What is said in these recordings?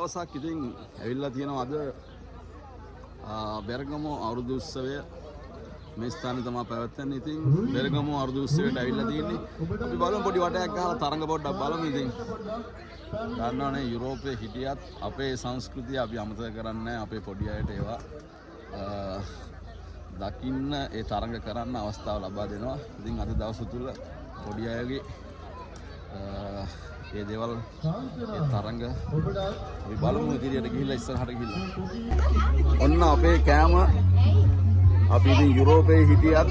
දවසක් ඉතින් ඇවිල්ලා තියෙනවා අද බෙරගමු අවුරුදු උත්සවය මේ ස්ථානේ තමයි පැවැත්වෙන්නේ. ඉතින් බෙරගමු අවුරුදු උත්සවයට ඇවිල්ලා තියෙන්නේ. අපි බලමු පොඩි වටයක් ගහලා තරඟ පොඩ්ඩක් බලමු. ඉතින් දන්නවනේ යුරෝපයේ හිටියත් අපේ සංස්කෘතිය අපි අමතක කරන්නේ නැහැ. අපේ පොඩි අයට ඒවා දකින්න ඒ තරඟ කරන්න අවස්ථාව ලබා දෙනවා. ඉතින් අද දවස් තුල පොඩි අයගේ ඒ දේවල් ඒ තරඟ අපි බලමු. ඉදිරියට ගිහිල්ලා ඉස්සරහට ගිහිල්ලා ඔන්න අපේ කෑම අපි ඉතින් යුරෝපයේ හිටියත්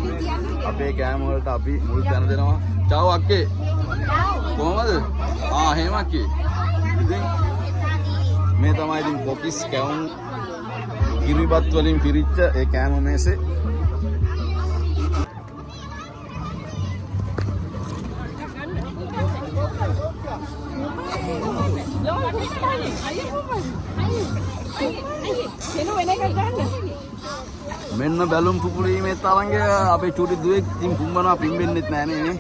අපේ කෑම වලට අපි මුල් තැන දෙනවා. චාව් අක්කේ කොහමද? එහෙම අක්කේ. ඉතින් මේ තමයි ඉතින් බොකිස් කැවුම් කිරිබත් වලින් පිරිච්ච ඒ කෑම මේසේ. මෙන්න බැලුම් පුපුරීමේ තරංගය අපේ චූටි දුවෙක් ඉතින් පුම්බනවා පිම්බෙන්නෙත් නෑ නේ.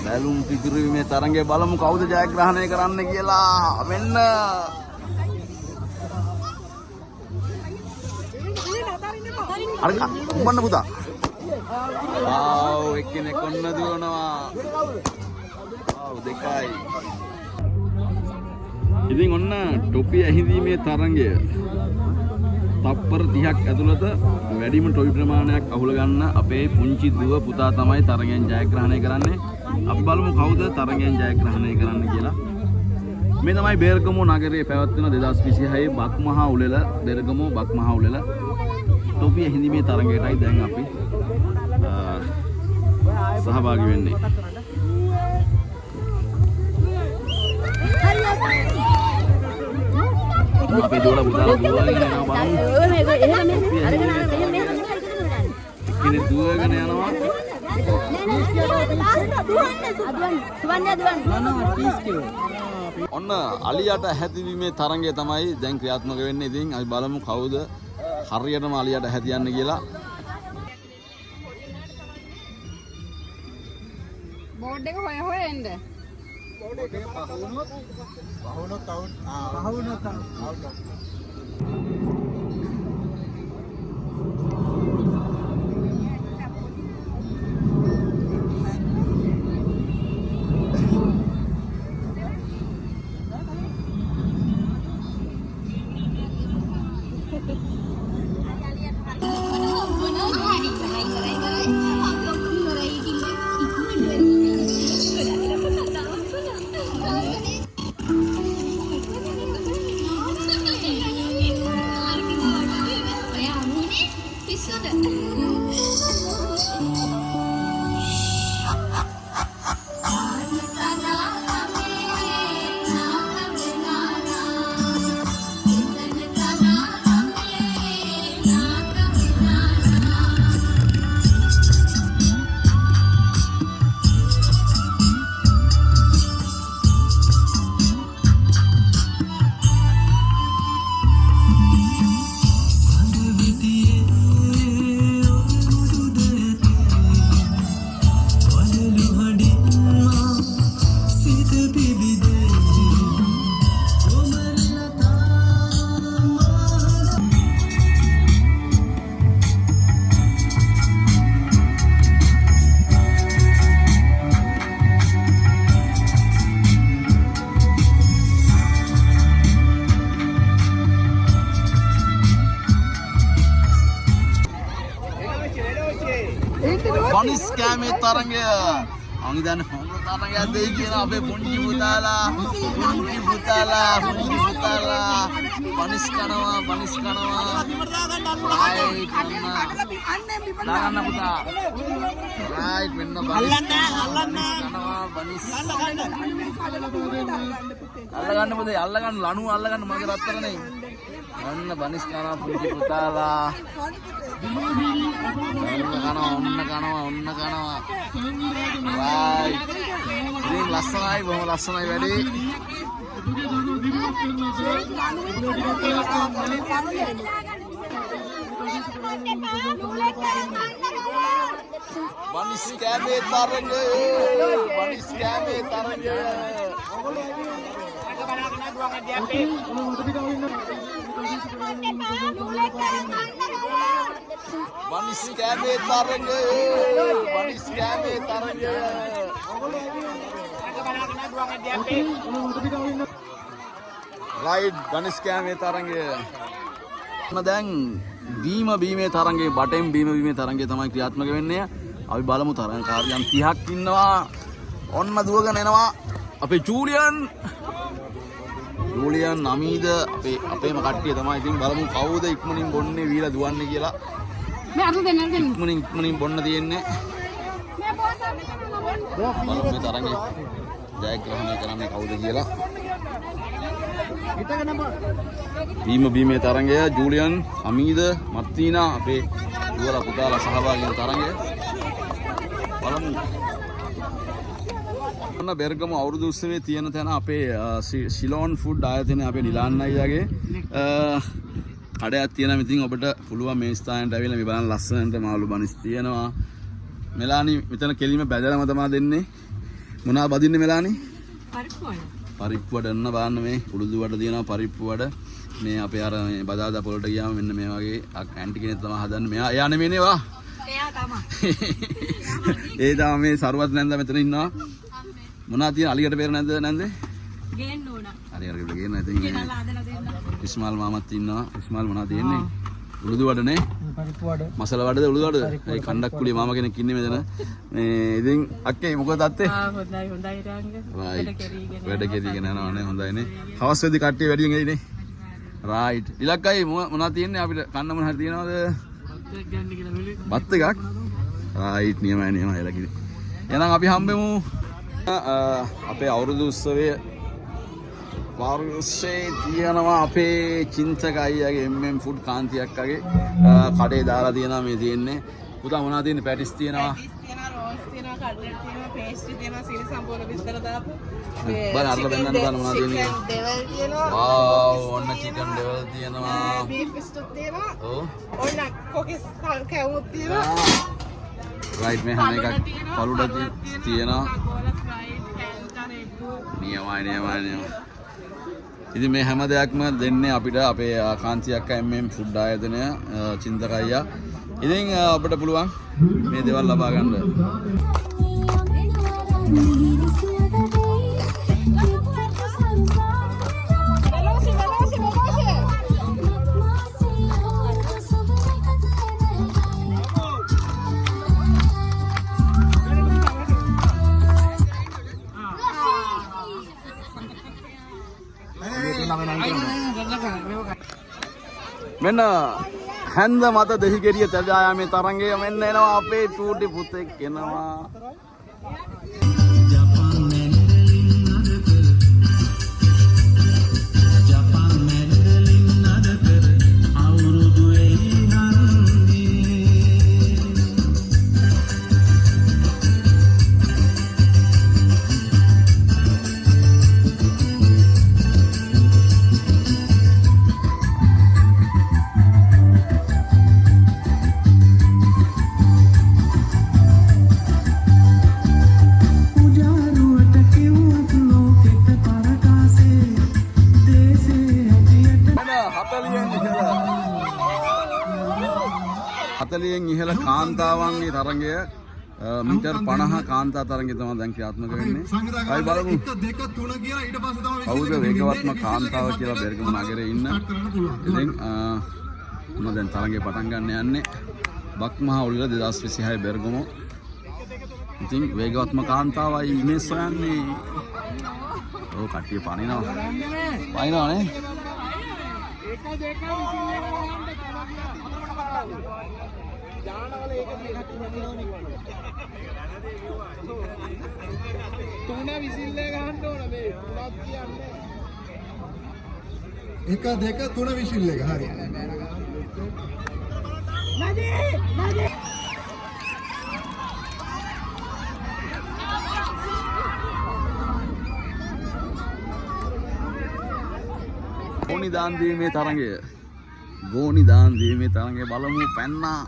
බැලුම් පිපිරීමේ තරංගය බලමු කවුද ජයග්‍රහණය කරන්න කියලා. මෙන්න අර උඹන්න පුතා. එක්කෙනෙක් ඔන්න දුවනවා. දෙකයි. ඉතින් ඔන්න ටොපි ඇහිඳීමේ තරංගය තප්පර 30ක් ඇතුළත වැඩිම ටොපි ප්‍රමාණයක් අහුල ගන්න අපේ පුංචි දුව පුතා තමයි තරගයෙන් ජයග්‍රහණය කරන්නේ. අපි බලමු කවුද තරගයෙන් ජයග්‍රහණය කරන්න කියලා. මේ තමයි බෙරගමු නගරයේ පැවැත්වෙන 2026 බක්මහා උළෙල බෙරගමු බක්මහා උළෙල ටොපි ඇහිඳීමේ තරගයටයි දැන් අපි සහභාගී වෙන්නේ. අපේ දෝලා පුතාලා දුවගෙන යනවා බලමු. කෙනෙක් දුවගෙන යනවා. ඔන්න අලියට හැදිවීමේ තරංගය තමයි දැන් ක්‍රියාත්මක වෙන්නේ. ඉතින් අපි බලමු කවුද හරියටම අලියට හැදියන්නේ කියලා. බෝඩ් එක හොය හොය එන්න. බෝඩ් එක පහවුනොත් අවුට්. බනිස් කෑමේ තරංගය අංගිදන්න හොඳ තරංගයක් දෙයි කියන අපේ පුංචි පුතාලා බනිස් කනවා දාගන්න පුතා රයිට් වෙන්න බනිස් අල්ලගන්න පුතේ අල්ලගන්න ලණුව අල්ලගන්න මගේ රත්තරනේ ඔන්න බනිස් කනවා පුංචි පුතාලා ඔන්න කනවා රයිට් ඉතින් ලස්සනයි බොහොම ලස්සනයි වැඩි Manis kame taranga. Manis kame taranga. Manis kame taranga. Manis kame taranga. Right, manis kame taranga. දැන් බීමේ තරංගේ බටෙන් බීමේ තරංගේ තමයි ක්‍රියාත්මක වෙන්නේ. අපි බලමු තරංගකාරයන් 30ක් ඉන්නවා. ඔන්න දුවගෙන එනවා අපේ ජූලියන් නමීද අපේම කට්ටිය තමයි. ඉතින් බලමු කවුද ඉක්මනින් බොන්නේ වීලා දුවන්නේ කියලා. මේ අත දෙන්න ඉක්මනින් බොන්න තියෙන්නේ. බලමු මේ තරංගේ ජයග්‍රහණය කරන්නේ කවුද කියලා. බීමේ තරංගය ජූලියන් අමීද මර්තිනා අපේ දුවලා පුතාලා සහභාගී වෙන තරංගය බලමු. ඔන්න බෙර්ගමු අවුරුදු උත්සවයේ තියෙන තැන අපේ සිලෝන් ෆුඩ් ආයතනයේ අපේ නිලාන් අයියාගේ කඩයක් තියෙනවා. ඉතින් ඔබට පුළුවන් මේ ස්ථානයට ඇවිල්ලා මේ බලන්න ලස්සනට මාළු බනිස් තියෙනවා. මෙලානි මෙතන කෙලින්ම බැදලාම තමයි දෙන්නේ. මොනවා බදින්නේ මෙලානි? පරිප්පු වඩ එන්න බලන්න මේ උළුදු වඩ තියෙනවා පරිප්පු වඩ. මේ අපේ අර මේ බදාදා පොළට ගියාම මෙන්න මේ වගේ ඇන්ටි කෙනෙක් තමයි හදන්නේ. එයා නෙමෙයිනේ වා. එයා තමයි. ඒ තමයි මේ සරුවත් නැන්දා මෙතන ඉන්නවා. මොනවා තියෙන අලියට බේර නැන්ද ගේන්න ඕන. අලියට ගේන්න ඉතින් ගෙනල්ලා හදලා දෙන්න. ඉස්මාල් මාමත් ඉන්නවා. ඉස්මාල් මොනවා තියෙන්නේ? උළුදු වඩනේ. පරිප්පු වඩ. මසල වඩද උළුදු වඩද? ඒ කණ්ඩක් කුලිය මාමා කෙනෙක් ඉන්නේ මෙතන. මේ ඉතින් අක්කේ මොකද තාත්තේ? හොඳයි රාංග. වැඩ කෙරීගෙන යනවානේ හොඳයිනේ. හවස් වෙද්දි කට්ටිය වැඩියෙන් එයිනේ. රයිට්. ඉලක්කයි මොනවා තියෙන්නේ අපිට කන්න මොන හරි තියනවද? බත් එකක්. රයිට් නියමයි එලකිරි. එහෙනම් අපි හම්බෙමු අපේ අවුරුදු උත්සවයේ වර්ෂේ තියෙනවා අපේ චින්තක අයියාගේ MM ෆුඩ් කාන්ති අක්කගේ කඩේ දාලා තියෙනවා මේ තියෙන්නේ. පුතා මොනවද තියෙන්නේ? පැටිස් තියෙනවා. රෝස් තියෙනවා, කට්ලට් තියෙනවා, පේස්ට්‍රි තියෙනවා, සිරි සම්පූර්ණ විස්තර දාපු. බලන්න අරලා බෙන්නන්න බලන්න මොනවද තියෙන්නේ? ඩෙවල් තියෙනවා. වාව් ඔන්න චිකන් ඩෙවල් තියෙනවා. බීෆ් ස්ටූ තියෙනවා. ඔව්. ඔන්න කොකිස් කැවුම් තියෙනවා. රයිට් මේ හැම එකක් පළුඩ තියෙනවා. නියමයි. ඉතින් මේ හැම දෙයක්ම දෙන්නේ අපිට අපේ කාන්ති අක්කා MM ෆුඩ් ආයතනය චින්තක අයියා. ඉතින් අපිට පුළුවන් මේ දේවල් ලබා ගන්න. මෙන්න හැන්ද මත දෙහිගෙඩිය තජායාමේ තරංගය මෙන්න එනවා අපේ චූටි පුතෙක් එනවා. ඉහළ කාන්තාවන්ගේ තරංගය මීටර් 50 කාන්තා තරංගය තමයි දැන් ක්‍රියාත්මක වෙන්නේ. අපි බලමු 1 2 3 කියලා ඊට පස්සේ තමයි කවුද වේගවත්ම කාන්තාව කියලා බෙරගම නගරේ ඉන්න. ඉතින් මොන දැන් තරංගේ පටන් ගන්න යන්නේ බක්මහා උළෙල 2026 බෙරගම. ඉතින් වේගවත්ම කාන්තාවයි ඉමේස් හොයන්නේ. ඔව් කට්ටිය පනිනවා නේ. තුන විසිල්ලේ ගහන්න ඕන මේ තුනක් කියන්නේ 1 2 3 විසිල් එක හරි නදී ඕනි දාන් දීමේ තරංගය ගෝනි දාන් දීමේ තරඟේ බලමු පැන්නා.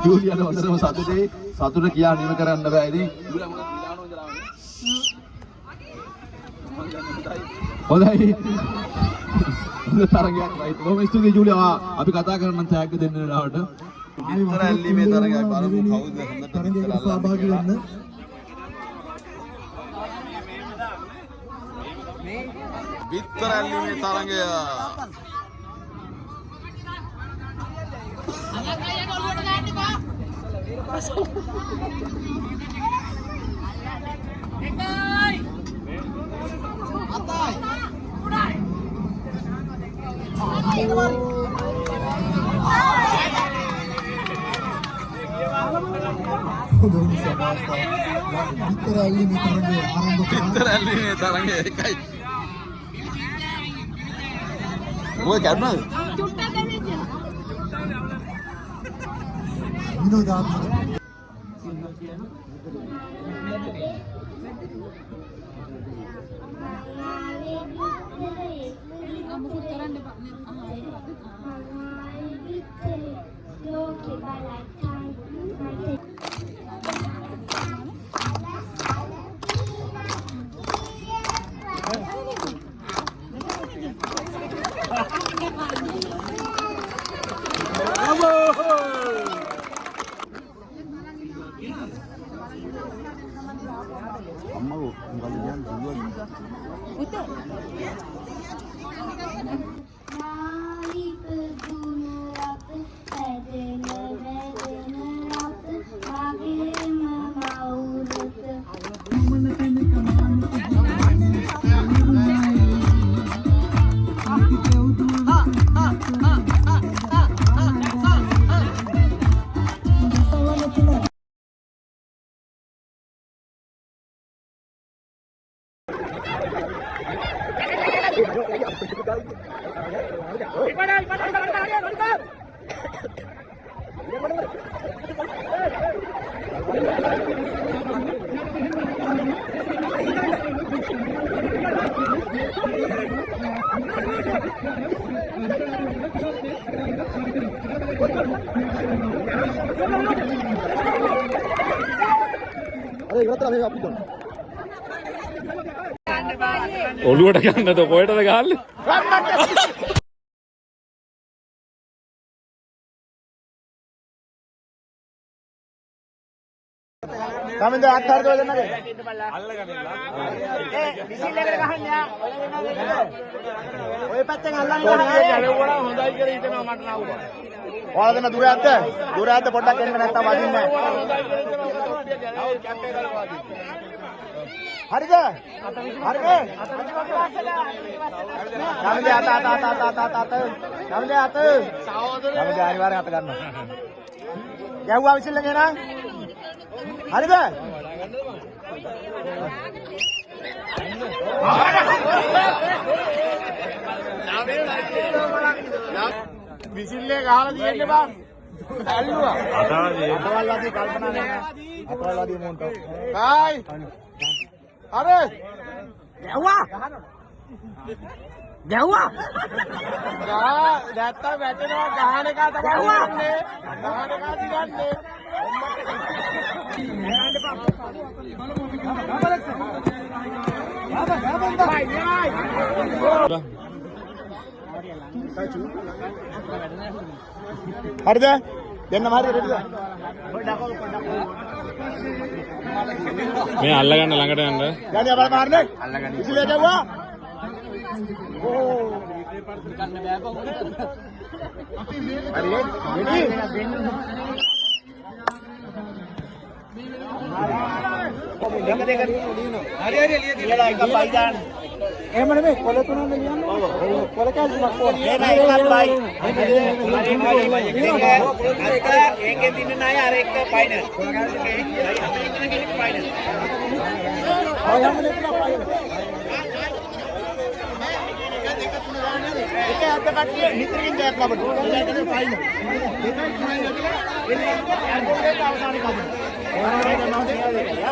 ජූලියාට හොඳටම සතුටේ සතුට කියා නිම කරන්න බෑ ඉතින් හොඳයි හොඳ තරගයක් රයිට් බොහොම ස්තුතියි ජූලියා අපි කතා කරන්න තෑග්ග දෙන්න වෙලාවට විතර ඇල්ලීමේ තරගයක් බලමු කවුද හොඳට තරගයකට සහභාගී වෙන්න විතර ඇල්ලීමේ තරගය විතර ඇල්ලීමේ තරගය එකයි ඔය කරුණාද විනෝදාත්මක ඔළුවට ගන්නද කොහෙටද ගහන්නේ? කමින්ද අත්හරිද ඔය දෙන්නගේ අල්ලගන්න විසිල් එකට ගහන්න යා ඔය පැත්තෙන් අල්ලන්න ඕනේ ගැලුවා හොඳයි කියලා හිතනවා මට නාවුවා ඔයාලා දෙන්න දුර ඇද්ද පොඩ්ඩක් එන්න නැත්තම් වදින්නේ හරිද කමින්ද අත කමින්ද අනිවාර්යෙන් අත ගන්නවා ගැහුවා විසිල් එකේ නං හරිද? විසිල්ලේ ගහලා තියෙන්නේ බං. ඇල්ලුවා. අතවල්ලාදී කල්පනා නැහැ. අතවල්ලාදී මොන්ට. කායි. අර. ගැහුවා. ගැහුවා. නැත්තම් වැටෙනවා ගහන එක තමයි ගහන්නේ. ගහන එක දිගන්නේ. හරිද? දෙන්නම හරියට හරිද? මේ අල්ලගන්න ළඟට යන්න. යන්නේ අපල මාරනේ. අල්ලගන්න. ඉතිලේ ගැව්වා. ඕ. ගන්න බෑ කොහොමද? හරිද? දෙක දෙක හරි එළිය තියලා එක පයි දාන්න. එහෙම නෙමෙයි කොල තුනම ලියන්න. ඔව් කොල කැල්ලක් කොහොමද? මේ එකක් පයි. ඒකෙන් දින්න ණය අර එක පයි නෑ. කොල කැල්ලේ හතර ඉන්න කෙනෙක් පයි නෑ. ඔය හැම දෙකම පයි. නැද්ද කට්ටිය නිතරකින් ජයක් ලබනවා. ඒකනේ ෆයිනල්. ඒකයි ෆයිනල් කියලා එන්නේ අන්තිමට අවසානයේ කදිනවා. ඕනෑම කරනවා දෙකයි.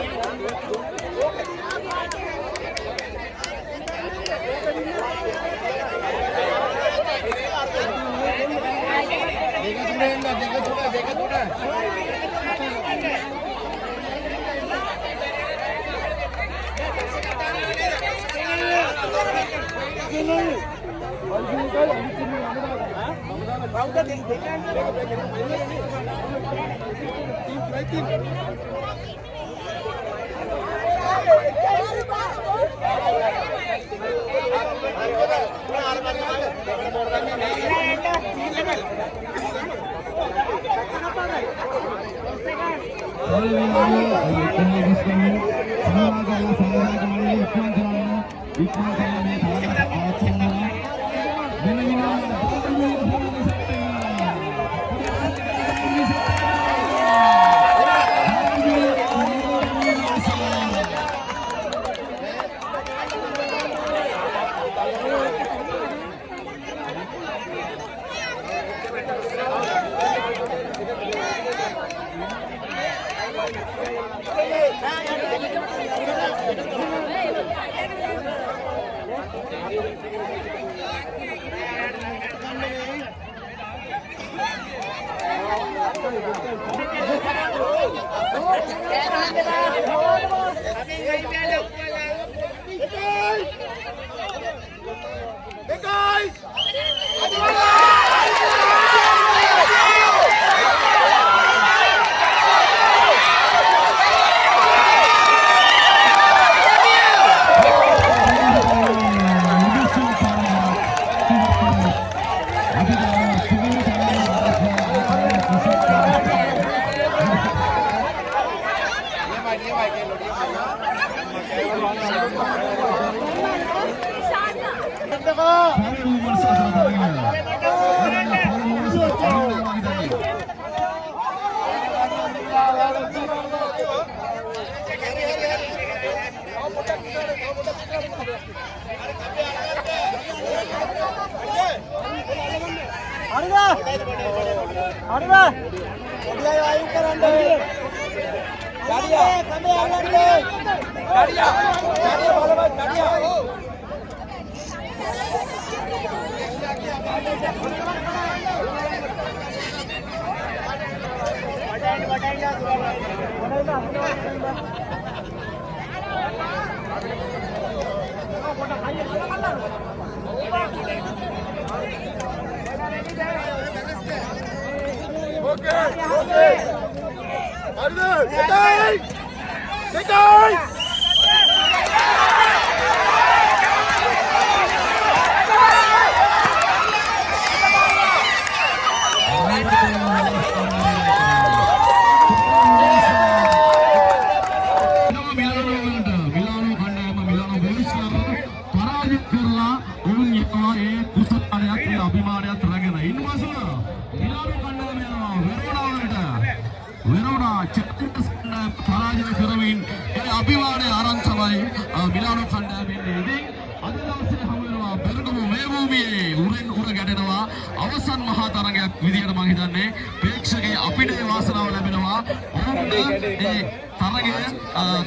අවසන් මහා තරගයක් විදියට මම හිතන්නේ ප්‍රේක්ෂකගේ අපිට වාසනාව ලැබෙනවා ඔවුන්ට ඒ තරගය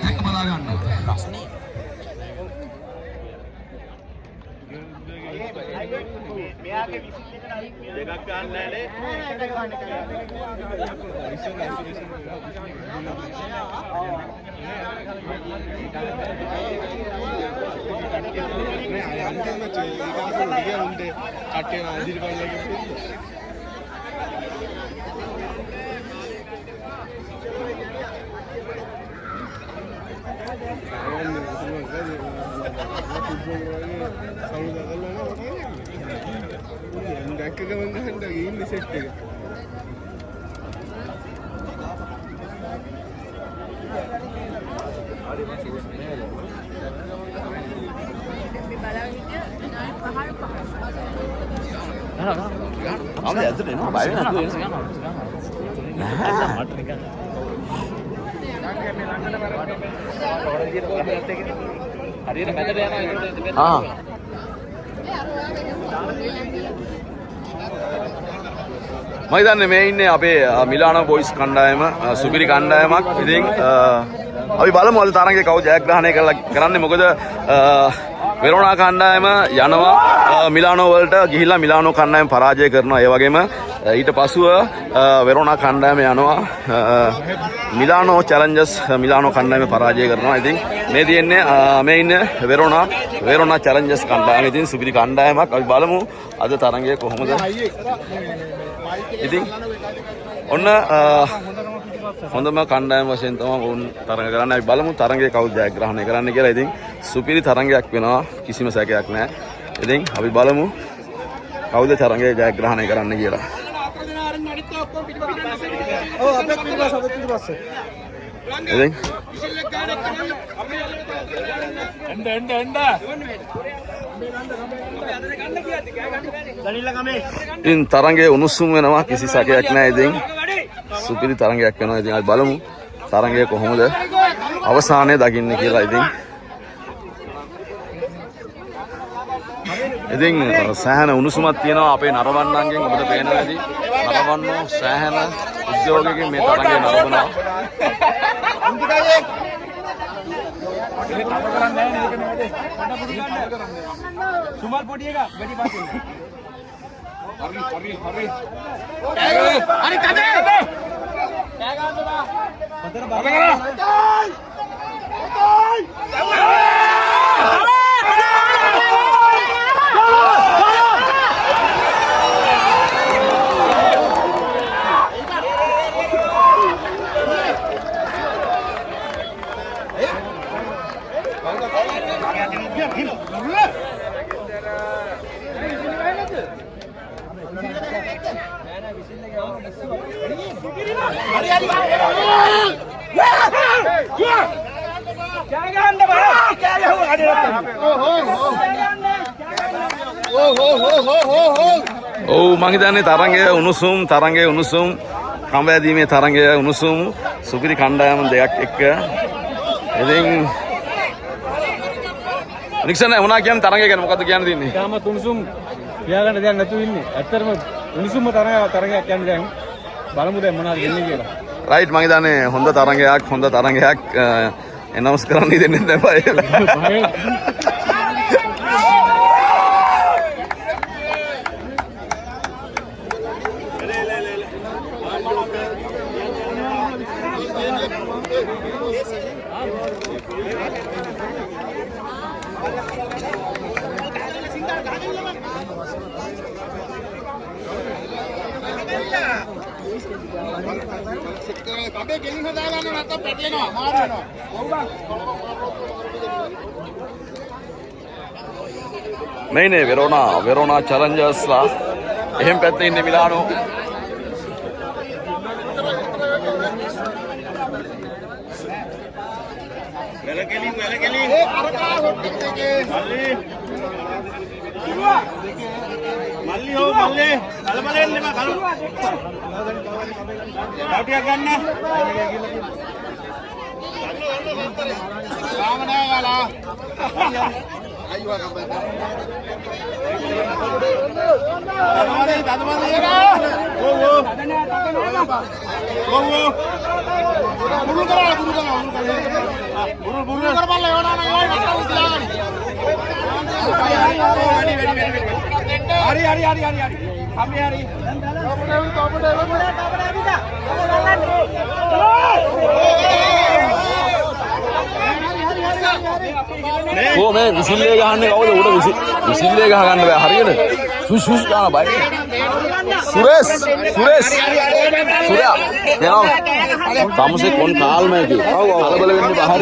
දැක බලා ගන්න. මෙයාගේ දෙකක් ගන්න නෑනේ. දැක්ක ගමන් ගහන්න ඉන්නේ සෙට් එක. අපේ ඇතුලේ නෝ බය වෙනවද? මට නිකන් හරියට මැදට යනවා. මම හිතන්නේ මේ ඉන්නේ අපේ මිලානෝ බොයිස් කණ්ඩායම සුපිරි කණ්ඩායමක්. ඉතින් අපි බලමු අද තරඟේ කවුද ජයග්‍රහණය කරන්නේ. මොකද වෙරෝනා කණ්ඩායම යනවා මිලානෝ වලට ගිහිල්ලා මිලානෝ කණ්ඩායම පරාජය කරනවා. ඒ වගේම ඊට පසුව වෙරෝනා කණ්ඩායම යනවා මිලානෝ චැලෙන්ජර්ස් මිලානෝ කණ්ඩායම පරාජය කරනවා. ඉතින් මේ තියෙන්නේ මේ ඉන්නේ වෙරෝනා චැලෙන්ජර්ස් කණ්ඩායම. ඉතින් සුපිරි කණ්ඩායමක්. අපි බලමු අද තරඟය කොහොමද. ඉතින් ඔන්න හොඳම කණ්ඩායම වශයෙන් තමයි වුන් තරඟ කරන්නේ. අපි බලමු තරඟේ කවුද ජයග්‍රහණය කරන්නේ කියලා. ඉතින් සුපිරි තරඟයක් වෙනවා, කිසිම සැකයක් නැහැ. ඉතින් අපි බලමු කවුද තරඟේ ජයග්‍රහණය කරන්න කියලා. ඉතින් ඉතින් තරඟේ උණුසුම් වෙනවා, කිසි සැකයක් නැහැ. ඉතින් සුපිරි තරඟයක් වෙනවා. ඉතින් අපි බලමු තරඟය කොහොමද අවසානයේ දකින්නේ කියලා. ඉතින් සෑහෙන උණුසුමක් තියෙනවා අපේ නරඹන්නන්ගෙන්. ඔබට පේනවා ඇති නරඹන්නෝ සෑහෙන උද්‍යෝගයකින් මේ තරඟය නරඹනවා. සුමාල් පොඩි එක වැඩි පාසින් හරි කඩේ කෑ ගන්න බා පතර බලන්න ඔව් මං හිතන්නේ තරඟයේ උණුසුම් කම්බැදීමේ තරඟයේ උණුසුම් සුපිරි කණ්ඩායම් දෙකක් එක්ක. ඉතින් නික්සන් මොනවා කියන්නේ තරඟය ගැන මොකද්ද කියන්න තියන්නේ? තාමත් උණුසුම් කියාගන්න දෙයක් නැතුව ඉන්නේ. ඇත්තටම උණුසුම්ම තරඟයක් කියන්නේ දැන් බලමු දැන් මොනවද වෙන්නේ කියලා. රයිට් මං හිතන්නේ හොඳ තරඟයක් එනවුස් කරන්න දෙන්නේ නැහැ. මේනේ වෙරෝනා චැලෙන්ජර්ස්ලා එහෙම් පැත්තේ ඉන්නේ මිලානෝ. වැලකෙලින් කරකා හොට්ටික් එකේ මල්ලි හො මල්ලි කලබලෙන් නෙම කලු ඩවුටියක් ගන්න සාමනෑ යාලා අයියෝ කම්බේ තදමනේ ඕ බුරු කරා බුරු කරපල්ල යෝනා නම් යෝයි නට්ටු තියාගනි හරි අපි හරි ඕ මේ විසිල්ලේ ගහන්නේ කවුද? උඩ විසිල්ලේ ගහ ගන්න බෑ හරියට. සුස් ගන්න බෑ. सुरेश सूर्या क्या काम से कौन काल में क्यों अलग अलग बाहर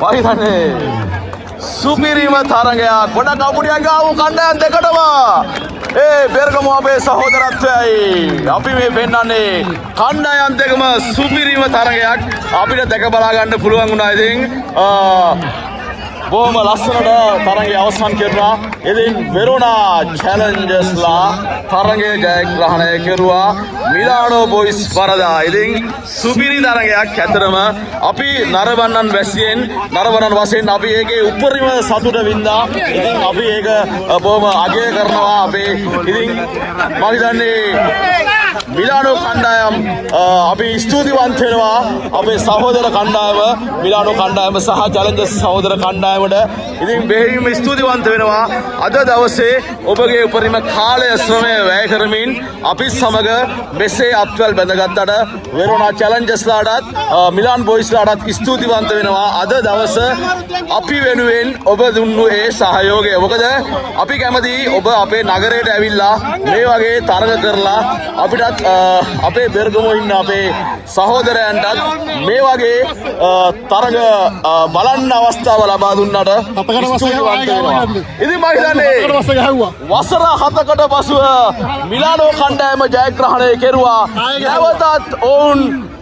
වහිතන්නේ සුපිරිම තරගයක් ගොඩක් අපුඩියක් ගාව කණ්ඩායම් දෙකටම ඒ බෙර්ගමු අපේ සහෝදරත්වයයි අපි මේ පෙන්නන්නේ කණ්ඩායම් දෙකම සුපිරිම තරගයක් අපිට දැක බලා ගන්න පුළුවන් වුණා. ඉතින් බොහොම ලස්සනට තරගය අවසන් කෙරුණා. ඉතින් වෙරෝනා චැලෙන්ජර්ස්ලා තරගය ජයග්‍රහණය කෙරුවා මිලානෝ බොයිස් පරදා. ඉතින් සුපිරි තරගයක් ඇතරම අපි නරබන්නන් වැසියෙන් නරබන්නන් වශයෙන් අපි ඒකේ උපරිම සතුට වින්දා. ඉතින් අපි ඒක බොහොම අගය කරනවා අපේ. ඉතින් මම හිතන්නේ මිලානෝ කණ්ඩායම් අපි ස්තුතිවන්ත වෙනවා අපේ සහෝදර කණ්ඩායම මිලානෝ කණ්ඩායම සහ චැලෙන්ජර්ස් සහෝදර කණ්ඩායමට. ඉතින් බෙහෙවින්ම ස්තුතිවන්ත වෙනවා අද දවසේ ඔබගේ උපරිම කාලය ශ්‍රමය වැය කරමින් අපි සමග මෙසේ අත්වැල් බැඳගත්තට වෙරෝනා චැලෙන්ජර්ස්ලාටත් මිලාන් බොයිස්ලාටත් ස්තුතිවන්ත වෙනවා. අද දවස අපි වෙනුවෙන් ඔබ දුන්නු ඒ සහයෝගය. මොකද අපි කැමති ඔබ අපේ නගරයට ඇවිල්ලා මේ වගේ තරග කරලා අපිටත් අපේ බෙර්ගමෝ ඉන්න අපේ සහෝදරයන්ටත් මේ වගේ තරග බලන්න අවස්ථාව ලබා දුන්නට ස්තුතිවන්ත වෙනවා. ඉතින් මම හිතන්නේ වසර 7කට පසුව මිලානෝ කණ්ඩායම ජයග්‍රහණය කෙරුවා. නැවතත් ඔවුන්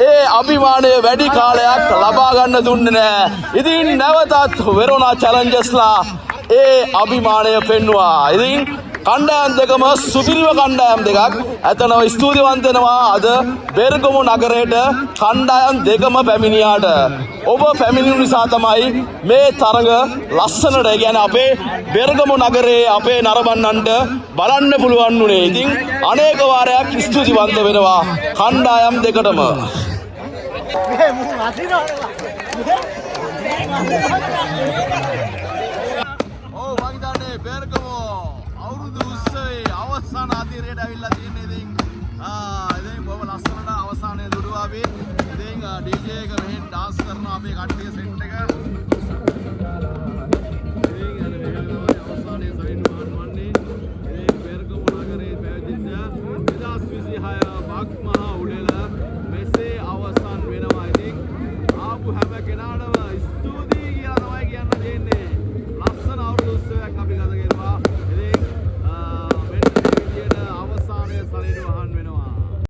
ඒ අභිමානය වැඩි කාලයක් ලබා ගන්න දුන්නේ නැහැ. ඉතින් නැවතත් වෙරෝනා චැලෙන්ජර්ස්ලා ඒ අභිමානය පෙන්වුවා. ඉතින් කණ්ඩායම් දෙකම සුපිරිම කණ්ඩායම් දෙකක්. ඇතනව ස්තුතිවන්ත වෙනවා අද බෙර්ගමු නගරයට කණ්ඩායම් දෙකම පැමිණියාට. ඔබ පැමිණුණු නිසා තමයි මේ තරග ලස්සනට කියන්නේ අපේ බෙර්ගමු නගරයේ අපේ නරඹන්නන්ට බලන්න පුළුවන් වුණේ. ඉතින් අනේක වාරයක් ස්තුතිවන්ත වෙනවා කණ්ඩායම් දෙකටම. වගිතන්නේ බෙර්ගමෝ අවුරුදු උත්සවයේ අවසාන අදිරයට ඇවිල්ලා තියෙන්නේ. ඉතින් බොහොම ලස්සනට අවසානයේ දුඩුවා අපි. ඉතින් DJ එක මෙහෙන් ඩාන්ස් කරනවා අපේ කට්ටිය සෙට්